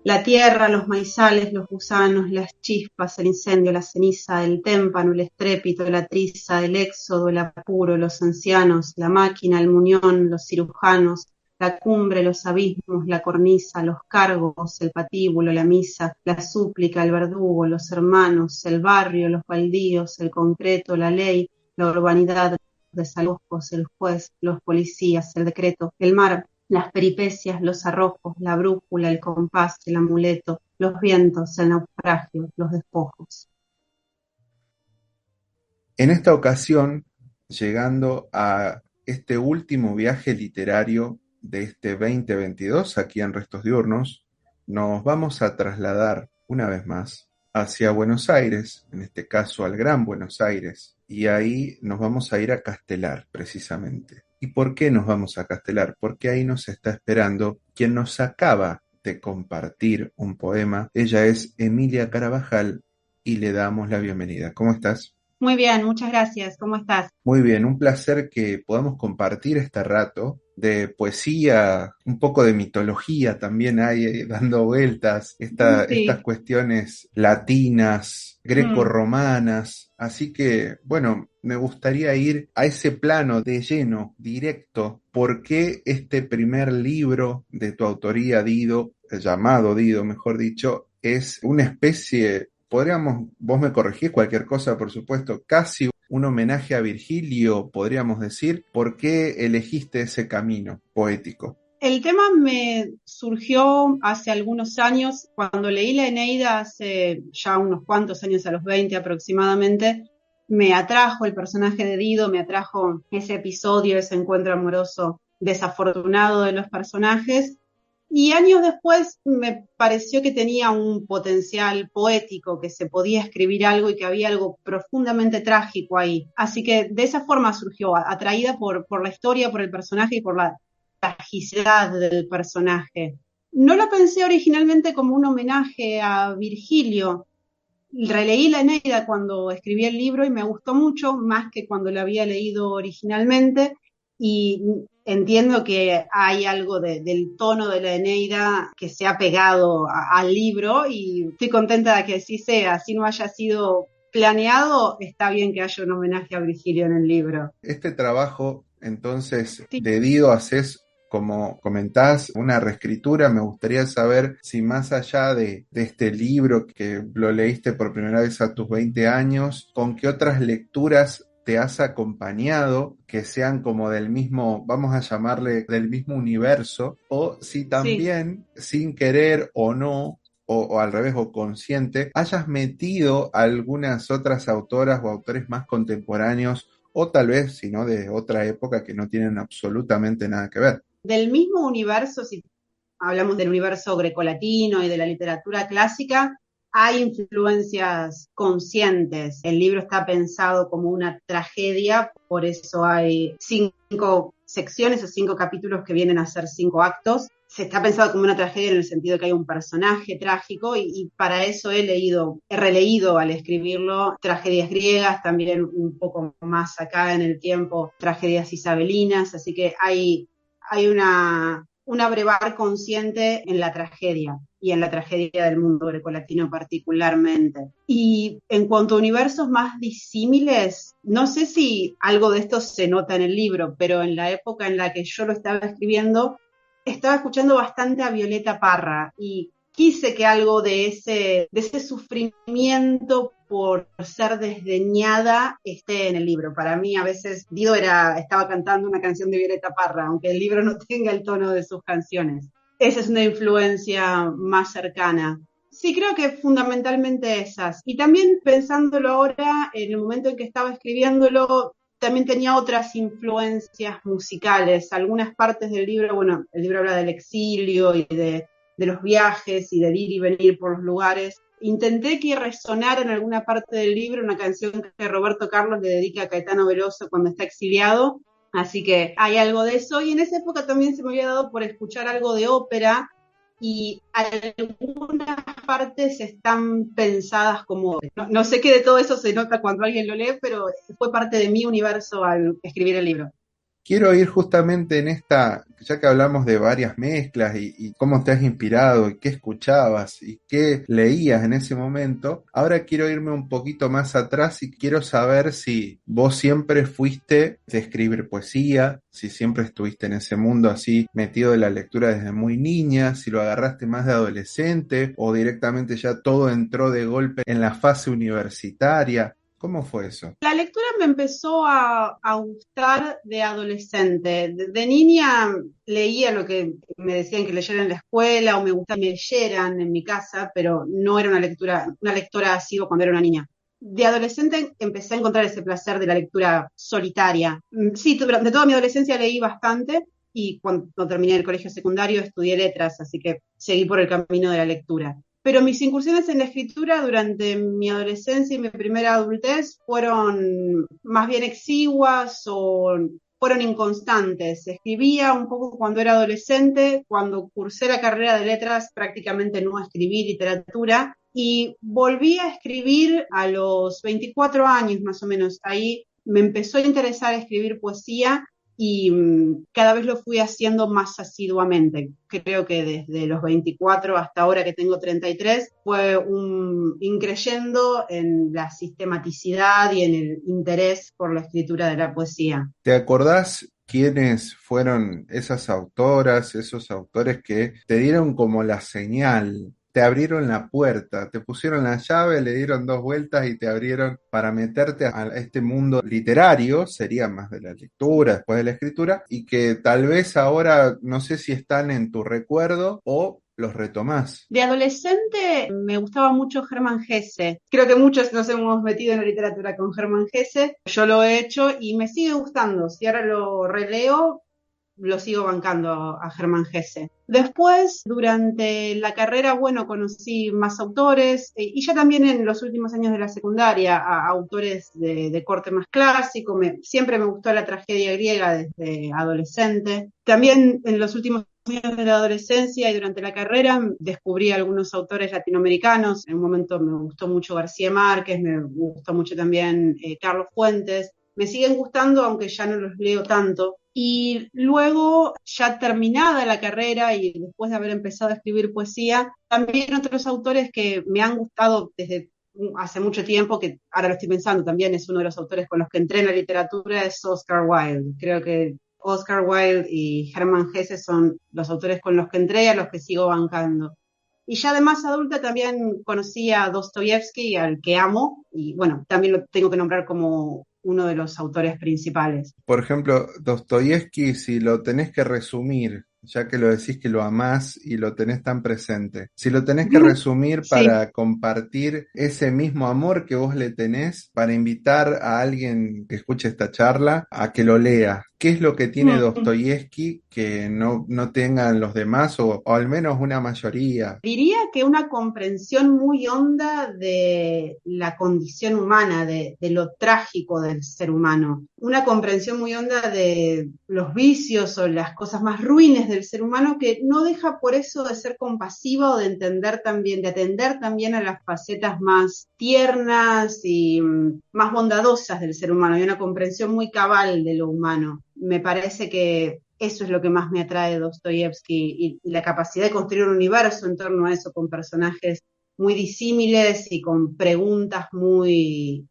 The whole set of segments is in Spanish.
La tierra, los maizales, los gusanos, las chispas, el incendio, la ceniza, el témpano, el estrépito, la triza, el éxodo, el apuro, los ancianos, la máquina, el muñón, los cirujanos, la cumbre, los abismos, la cornisa, los cargos, el patíbulo, la misa, la súplica, el verdugo, los hermanos, el barrio, los baldíos, el concreto, la ley, la urbanidad, desalojos, el juez, los policías, el decreto, el mar, las peripecias, los arrojos, la brújula, el compás, el amuleto, los vientos, el naufragio, los despojos. En esta ocasión, llegando a este último viaje literario de este 2022 aquí en Restos Diurnos, nos vamos a trasladar una vez más hacia Buenos Aires, en este caso al Gran Buenos Aires, y ahí nos vamos a ir a Castelar precisamente. ¿Y por qué nos vamos a Castelar? Porque ahí nos está esperando quien nos acaba de compartir un poema. Ella es Emilia Carabajal y le damos la bienvenida. ¿Cómo estás? Muy bien, muchas gracias. ¿Cómo estás? Muy bien, un placer que podamos compartir este rato de poesía, un poco de mitología también hay dando vueltas, estas Sí. cuestiones latinas, Mm. grecorromanas. Así que, bueno, me gustaría ir a ese plano de lleno, directo. ¿Por qué este primer libro de tu autoría, Dido, llamado Dido, mejor dicho, es una especie, podríamos, vos me corregís cualquier cosa, por supuesto, casi un homenaje a Virgilio, podríamos decir? ¿Por qué elegiste ese camino poético? El tema me surgió hace algunos años, cuando leí la Eneida hace ya unos cuantos años, a los 20 aproximadamente, me atrajo el personaje de Dido, me atrajo ese episodio, ese encuentro amoroso desafortunado de los personajes, y años después me pareció que tenía un potencial poético, que se podía escribir algo y que había algo profundamente trágico ahí. Así que de esa forma surgió, atraída por la historia, por el personaje y por la tragicidad del personaje. No lo pensé originalmente como un homenaje a Virgilio. Releí la Eneida cuando escribí el libro y me gustó mucho, más que cuando la había leído originalmente. Y entiendo que hay algo del tono de la Eneida que se ha pegado al libro y estoy contenta de que así sea, así no haya sido planeado, está bien que haya un homenaje a Virgilio en el libro. Este trabajo, entonces, Sí. de Dido, haces, como comentás, una reescritura. Me gustaría saber si más allá de este libro que lo leíste por primera vez a tus 20 años, ¿con qué otras lecturas te has acompañado que sean como del mismo, vamos a llamarle, del mismo universo? O si Sí. también, sin querer o no, o al revés, o consciente, hayas metido algunas otras autoras o autores más contemporáneos o tal vez, si no, de otra época que no tienen absolutamente nada que ver. Del mismo universo, si hablamos del universo grecolatino y de la literatura clásica, hay influencias conscientes. El libro está pensado como una tragedia, por eso hay 5 secciones o 5 capítulos que vienen a ser 5 actos. Se está pensado como una tragedia en el sentido de que hay un personaje trágico y para eso he releído al escribirlo tragedias griegas, también un poco más acá en el tiempo, tragedias isabelinas, así que hay un abrevar consciente en la tragedia y en la tragedia del mundo grecolatino particularmente. Y en cuanto a universos más disímiles, no sé si algo de esto se nota en el libro, pero en la época en la que yo lo estaba escribiendo, estaba escuchando bastante a Violeta Parra y quise que algo de ese sufrimiento por ser desdeñada esté en el libro. Para mí, a veces, Dido estaba cantando una canción de Violeta Parra, aunque el libro no tenga el tono de sus canciones. Esa es una influencia más cercana. Sí, creo que fundamentalmente esas. Y también pensándolo ahora, en el momento en que estaba escribiéndolo, también tenía otras influencias musicales. Algunas partes del libro, bueno, el libro habla del exilio y de los viajes y del ir y venir por los lugares. Intenté que resonara en alguna parte del libro una canción que Roberto Carlos le dedica a Caetano Veloso cuando está exiliado, así que hay algo de eso. Y en esa época también se me había dado por escuchar algo de ópera y algunas partes están pensadas como, no sé qué de todo eso se nota cuando alguien lo lee, pero fue parte de mi universo al escribir el libro. quiero ir justamente en esta, ya que hablamos de varias mezclas y cómo te has inspirado y qué escuchabas y qué leías en ese momento, ahora quiero irme un poquito más atrás y quiero saber si vos siempre fuiste de escribir poesía, si siempre estuviste en ese mundo así metido de la lectura desde muy niña, si lo agarraste más de adolescente o directamente ya todo entró de golpe en la fase universitaria. ¿Cómo fue eso? La lectura me empezó a gustar de adolescente. De niña leía lo que me decían que leyera en la escuela o me gustaba que me leyeran en mi casa, pero no era una lectora asidua cuando era una niña. De adolescente empecé a encontrar ese placer de la lectura solitaria. Sí, durante toda mi adolescencia leí bastante y cuando terminé el colegio secundario estudié letras, así que seguí por el camino de la lectura. Pero mis incursiones en la escritura durante mi adolescencia y mi primera adultez fueron más bien exiguas o fueron inconstantes. Escribía un poco cuando era adolescente, cuando cursé la carrera de letras prácticamente no escribí literatura y volví a escribir a los 24 años más o menos. Ahí me empezó a interesar escribir poesía y cada vez lo fui haciendo más asiduamente. Creo que desde los 24 hasta ahora que tengo 33 fue un increyendo en la sistematicidad y en el interés por la escritura de la poesía. ¿Te acordás quiénes fueron esas autoras, esos autores que te dieron como la señal? Te abrieron la puerta, te pusieron la llave, le dieron dos vueltas y te abrieron para meterte a este mundo literario, sería más de la lectura, después de la escritura, y que tal vez ahora no sé si están en tu recuerdo o los retomás. De adolescente me gustaba mucho Hermann Hesse. Creo que muchos nos hemos metido en la literatura con Hermann Hesse. Yo lo he hecho y me sigue gustando. Si ahora lo releo, lo sigo bancando a Hermann Hesse. Después, durante la carrera, bueno, conocí más autores y ya también en los últimos años de la secundaria a autores de corte más clásico. Siempre me gustó la tragedia griega desde adolescente. También en los últimos años de la adolescencia y durante la carrera descubrí algunos autores latinoamericanos. En un momento me gustó mucho García Márquez, me gustó mucho también Carlos Fuentes. Me siguen gustando, aunque ya no los leo tanto. Y luego, ya terminada la carrera y después de haber empezado a escribir poesía, también otros autores que me han gustado desde hace mucho tiempo, que ahora lo estoy pensando, también es uno de los autores con los que entré en la literatura, es Oscar Wilde. Creo que Oscar Wilde y Hermann Hesse son los autores con los que entré y a los que sigo bancando. Y ya de más adulta también conocí a Dostoyevsky, al que amo, y bueno, también lo tengo que nombrar como uno de los autores principales. Por ejemplo, Dostoyevsky, si lo tenés que resumir, ya que lo decís que lo amás y lo tenés tan presente, si lo tenés que resumir Sí. para compartir ese mismo amor que vos le tenés, para invitar a alguien que escuche esta charla a que lo lea, ¿qué es lo que tiene Dostoyevsky que no tengan los demás o al menos una mayoría? Diría que una comprensión muy honda de la condición humana, de lo trágico del ser humano, una comprensión muy honda de los vicios o las cosas más ruines del ser humano que no deja por eso de ser compasiva o de entender también, de atender también a las facetas más tiernas y más bondadosas del ser humano y una comprensión muy cabal de lo humano. Me parece que eso es lo que más me atrae de Dostoyevsky y la capacidad de construir un universo en torno a eso, con personajes muy disímiles y con preguntas muy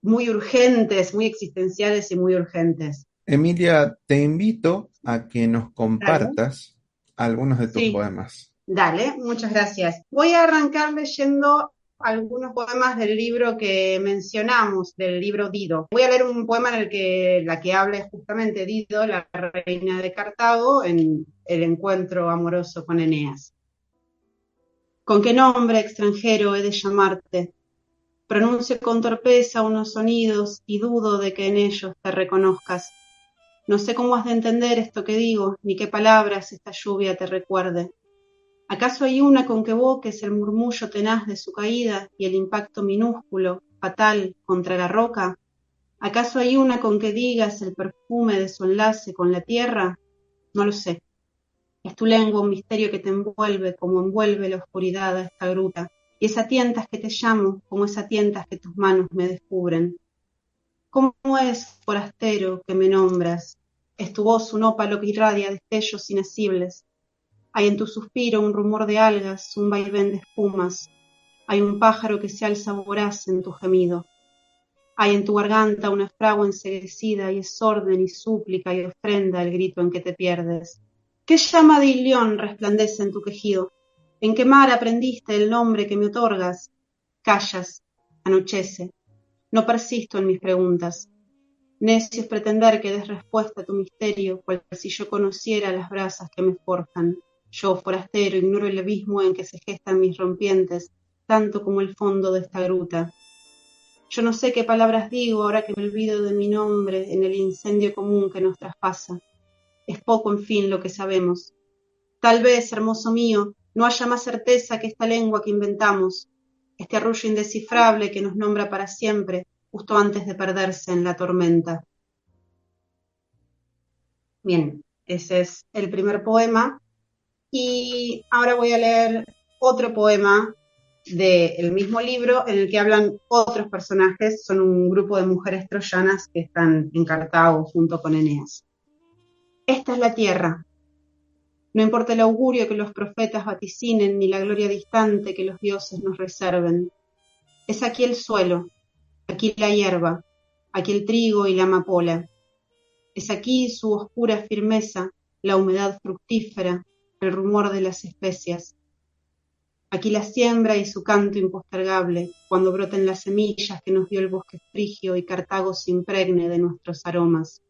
urgentes, muy existenciales y muy urgentes. Emilia, te invito a que nos Dale. compartas algunos de tus Sí, poemas. dale, muchas gracias. Voy a arrancar leyendo algunos poemas del libro que mencionamos, del libro Dido. Voy a leer un poema en el que la que habla es justamente Dido, la reina de Cartago, en el encuentro amoroso con Eneas. ¿Con qué nombre extranjero he de llamarte? Pronuncio con torpeza unos sonidos y dudo de que en ellos te reconozcas. No sé cómo has de entender esto que digo, ni qué palabras esta lluvia te recuerde. ¿Acaso hay una con que evoques el murmullo tenaz de su caída y el impacto minúsculo, fatal, contra la roca? ¿Acaso hay una con que digas el perfume de su enlace con la tierra? No lo sé. Es tu lengua un misterio que te envuelve como envuelve la oscuridad a esta gruta. Y es a tientas que te llamo, como es a tientas que tus manos me descubren. ¿Cómo es, forastero, que me nombras? Es tu voz un ópalo que irradia destellos inasibles. Hay en tu suspiro un rumor de algas, un vaivén de espumas. Hay un pájaro que se alza voraz en tu gemido. Hay en tu garganta una fragua enseguecida y es orden y súplica y ofrenda el grito en que te pierdes. ¿Qué llama de Ilión resplandece en tu quejido? ¿En qué mar aprendiste el nombre que me otorgas? Callas, anochece. No persisto en mis preguntas. Necio es pretender que des respuesta a tu misterio, cual si yo conociera las brasas que me forjan. Yo, forastero, ignoro el abismo en que se gestan mis rompientes, tanto como el fondo de esta gruta. Yo no sé qué palabras digo ahora que me olvido de mi nombre en el incendio común que nos traspasa. Es poco, en fin, lo que sabemos. Tal vez, hermoso mío, no haya más certeza que esta lengua que inventamos, este arrullo indescifrable que nos nombra para siempre, justo antes de perderse en la tormenta. Bien, ese es el primer poema. Y ahora voy a leer otro poema del mismo libro en el que hablan otros personajes, son un grupo de mujeres troyanas que están en Cartago junto con Eneas. Esta es la tierra. No importa el augurio que los profetas vaticinen ni la gloria distante que los dioses nos reserven. Es aquí el suelo, aquí la hierba, aquí el trigo y la amapola. Es aquí su oscura firmeza, la humedad fructífera, el rumor de las especias. Aquí la siembra y su canto impostergable, cuando broten las semillas que nos dio el bosque frigio y Cartago se impregne de nuestros aromas.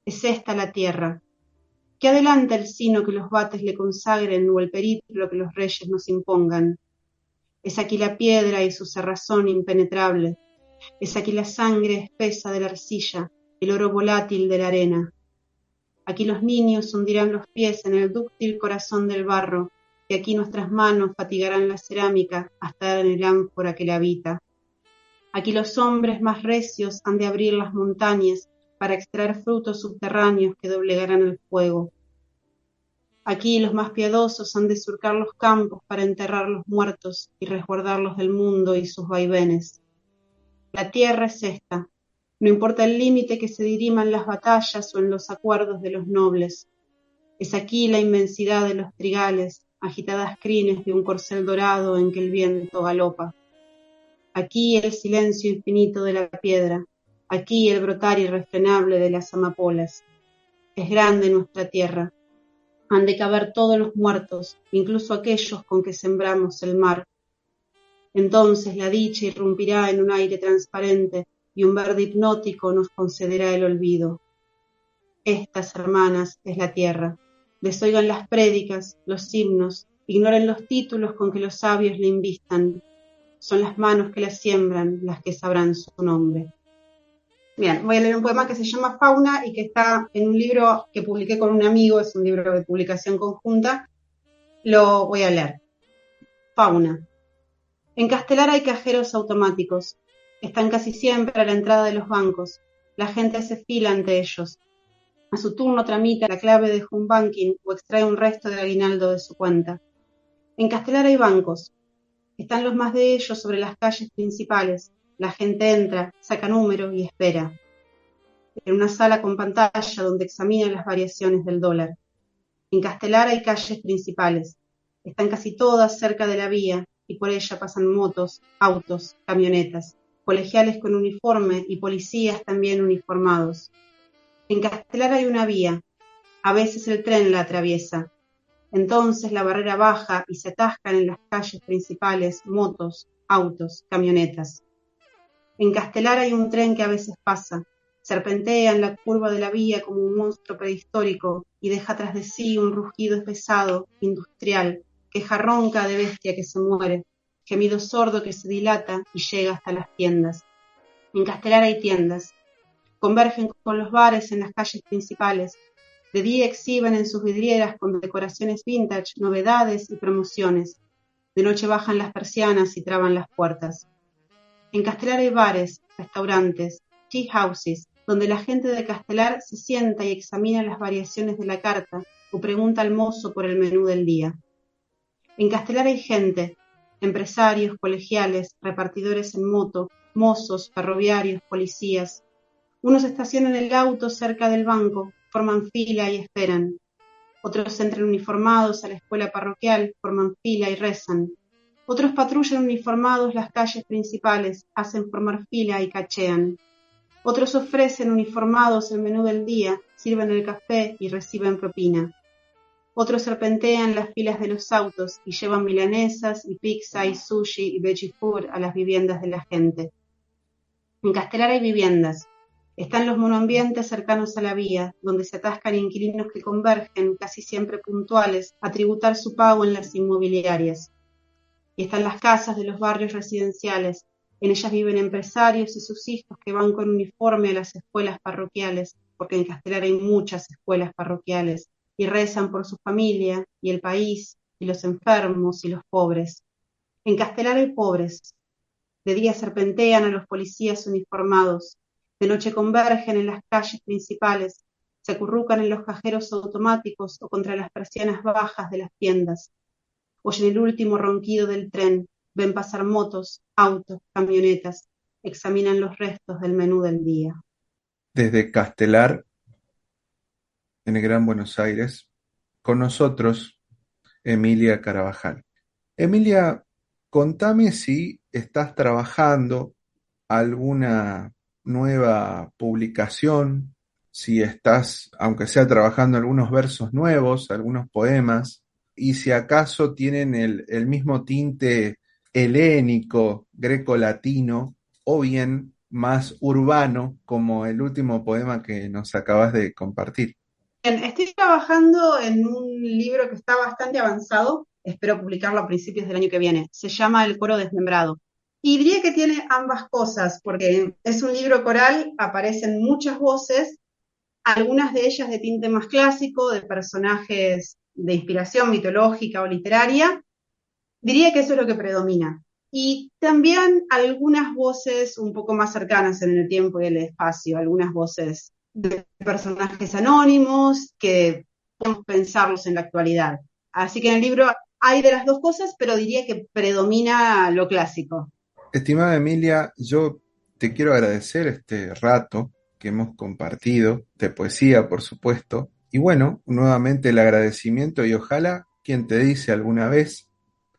Es esta la tierra. ¿Qué adelanta el sino que los bates le consagren o el periplo que los reyes nos impongan? Es aquí la piedra y su cerrazón impenetrable. Es aquí la sangre espesa de la arcilla, el oro volátil de la arena. Aquí los niños hundirán los pies en el dúctil corazón del barro, y aquí nuestras manos fatigarán la cerámica hasta dar en el ánfora que la habita. Aquí los hombres más recios han de abrir las montañas para extraer frutos subterráneos que doblegarán el fuego. Aquí los más piadosos han de surcar los campos para enterrar los muertos y resguardarlos del mundo y sus vaivenes. La tierra es esta. No importa el límite que se dirima en las batallas o en los acuerdos de los nobles. Es aquí la inmensidad de los trigales, agitadas crines de un corcel dorado en que el viento galopa. Aquí el silencio infinito de la piedra, aquí el brotar irrefrenable de las amapolas. Es grande nuestra tierra. Han de caber todos los muertos, incluso aquellos con que sembramos el mar. Entonces la dicha irrumpirá en un aire transparente y un verde hipnótico nos concederá el olvido. Estas, hermanas, es la tierra. Desoigan las prédicas, los himnos, ignoren los títulos con que los sabios le invistan. Son las manos que la siembran las que sabrán su nombre. Bien, voy a leer un poema que se llama Fauna y que está en un libro que publiqué con un amigo, es un libro de publicación conjunta. Lo voy a leer. Fauna. En Castelar hay cajeros automáticos. Están casi siempre a la entrada de los bancos. La gente hace fila ante ellos. A su turno tramita la clave de home banking o extrae un resto de aguinaldo de su cuenta. En Castelar hay bancos. Están los más de ellos sobre las calles principales. La gente entra, saca número y espera. En una sala con pantalla donde examina las variaciones del dólar. En Castelar hay calles principales. Están casi todas cerca de la vía y por ella pasan motos, autos, camionetas, colegiales con uniforme y policías también uniformados. En Castelar hay una vía, a veces el tren la atraviesa. Entonces la barrera baja y se atascan en las calles principales motos, autos, camionetas. En Castelar hay un tren que a veces pasa, serpentea en la curva de la vía como un monstruo prehistórico y deja tras de sí un rugido pesado, industrial, queja ronca de bestia que se muere, gemido sordo que se dilata y llega hasta las tiendas. En Castelar hay tiendas. Convergen con los bares en las calles principales. De día exhiben en sus vidrieras con decoraciones vintage, novedades y promociones. De noche bajan las persianas y traban las puertas. En Castelar hay bares, restaurantes, tea houses, donde la gente de Castelar se sienta y examina las variaciones de la carta o pregunta al mozo por el menú del día. En Castelar hay gente, empresarios, colegiales, repartidores en moto, mozos, ferroviarios, policías. Unos estacionan el auto cerca del banco, forman fila y esperan. Otros entran uniformados a la escuela parroquial, forman fila y rezan. Otros patrullan uniformados las calles principales, hacen formar fila y cachean. Otros ofrecen uniformados el menú del día, sirven el café y reciben propina. Otros serpentean las filas de los autos y llevan milanesas y pizza y sushi y veggie food a las viviendas de la gente. En Castelar hay viviendas. Están los monoambientes cercanos a la vía, donde se atascan inquilinos que convergen, casi siempre puntuales, a tributar su pago en las inmobiliarias. Y están las casas de los barrios residenciales. En ellas viven empresarios y sus hijos que van con uniforme a las escuelas parroquiales, porque en Castelar hay muchas escuelas parroquiales, y rezan por su familia, y el país, y los enfermos, y los pobres. En Castelar hay pobres. De día serpentean a los policías uniformados. De noche convergen en las calles principales, se acurrucan en los cajeros automáticos o contra las persianas bajas de las tiendas. Oyen el último ronquido del tren, ven pasar motos, autos, camionetas, examinan los restos del menú del día. Desde Castelar, en el Gran Buenos Aires, con nosotros, Emilia Carabajal. Emilia, contame si estás trabajando alguna nueva publicación, si estás, aunque sea trabajando algunos versos nuevos, algunos poemas, y si acaso tienen el mismo tinte helénico, greco-latino, o bien más urbano, como el último poema que nos acabas de compartir. Bien, estoy trabajando en un libro que está bastante avanzado, espero publicarlo a principios del año que viene. Se llama El coro desmembrado. Y diría que tiene ambas cosas, porque es un libro coral, aparecen muchas voces, algunas de ellas de tinte más clásico, de personajes de inspiración mitológica o literaria. Diría que eso es lo que predomina. Y también algunas voces un poco más cercanas en el tiempo y el espacio, algunas voces de personajes anónimos que podemos pensarlos en la actualidad. Así que en el libro hay de las dos cosas, pero diría que predomina lo clásico. Estimada Emilia, yo te quiero agradecer este rato que hemos compartido, de poesía, por supuesto, y bueno, nuevamente el agradecimiento y ojalá quien te dice alguna vez,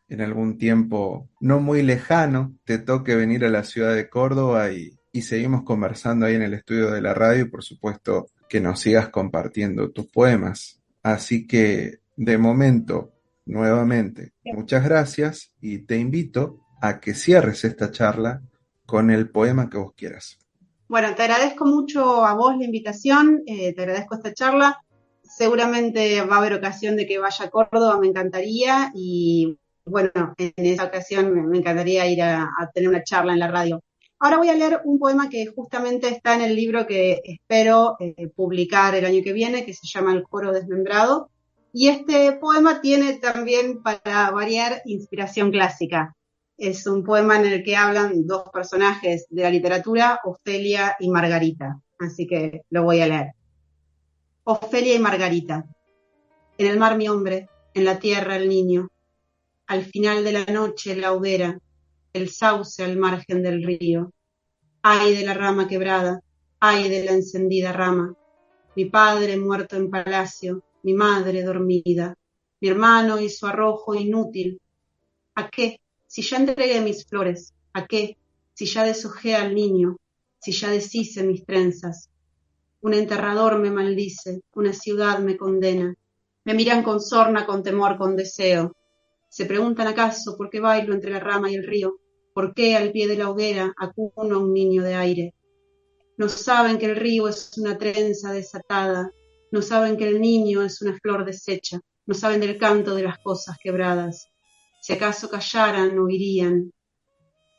en algún tiempo no muy lejano, te toque venir a la ciudad de Córdoba y seguimos conversando ahí en el estudio de la radio y por supuesto que nos sigas compartiendo tus poemas. Así que de momento, nuevamente, muchas gracias y te invito a que cierres esta charla con el poema que vos quieras. Bueno, te agradezco mucho a vos la invitación, te agradezco esta charla. Seguramente va a haber ocasión de que vaya a Córdoba, me encantaría, y bueno, en esa ocasión me encantaría ir a tener una charla en la radio. Ahora voy a leer un poema que justamente está en el libro que espero publicar el año que viene, que se llama El coro desmembrado, y este poema tiene también, para variar, inspiración clásica. Es un poema en el que hablan dos personajes de la literatura, Ofelia y Margarita, así que lo voy a leer. Ofelia y Margarita. En el mar mi hombre, en la tierra el niño. Al final de la noche la hoguera, el sauce al margen del río. Ay de la rama quebrada, ay de la encendida rama. Mi padre muerto en palacio, mi madre dormida. Mi hermano y su arrojo inútil. ¿A qué? Si ya entregué mis flores, ¿a qué? Si ya deshojé al niño, si ya deshice mis trenzas. Un enterrador me maldice, una ciudad me condena. Me miran con sorna, con temor, con deseo. Se preguntan acaso por qué bailo entre la rama y el río, por qué al pie de la hoguera acuno a un niño de aire. No saben que el río es una trenza desatada, no saben que el niño es una flor deshecha, no saben del canto de las cosas quebradas. Si acaso callaran, oirían.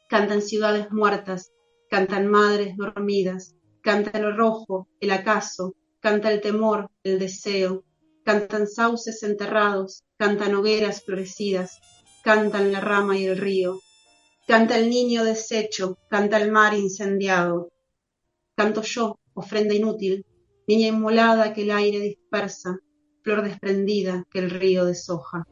Cantan ciudades muertas, cantan madres dormidas, canta el rojo, el acaso, canta el temor, el deseo, cantan sauces enterrados, cantan hogueras florecidas, cantan la rama y el río, canta el niño deshecho, canta el mar incendiado. Canto yo, ofrenda inútil, niña inmolada que el aire dispersa, flor desprendida que el río deshoja.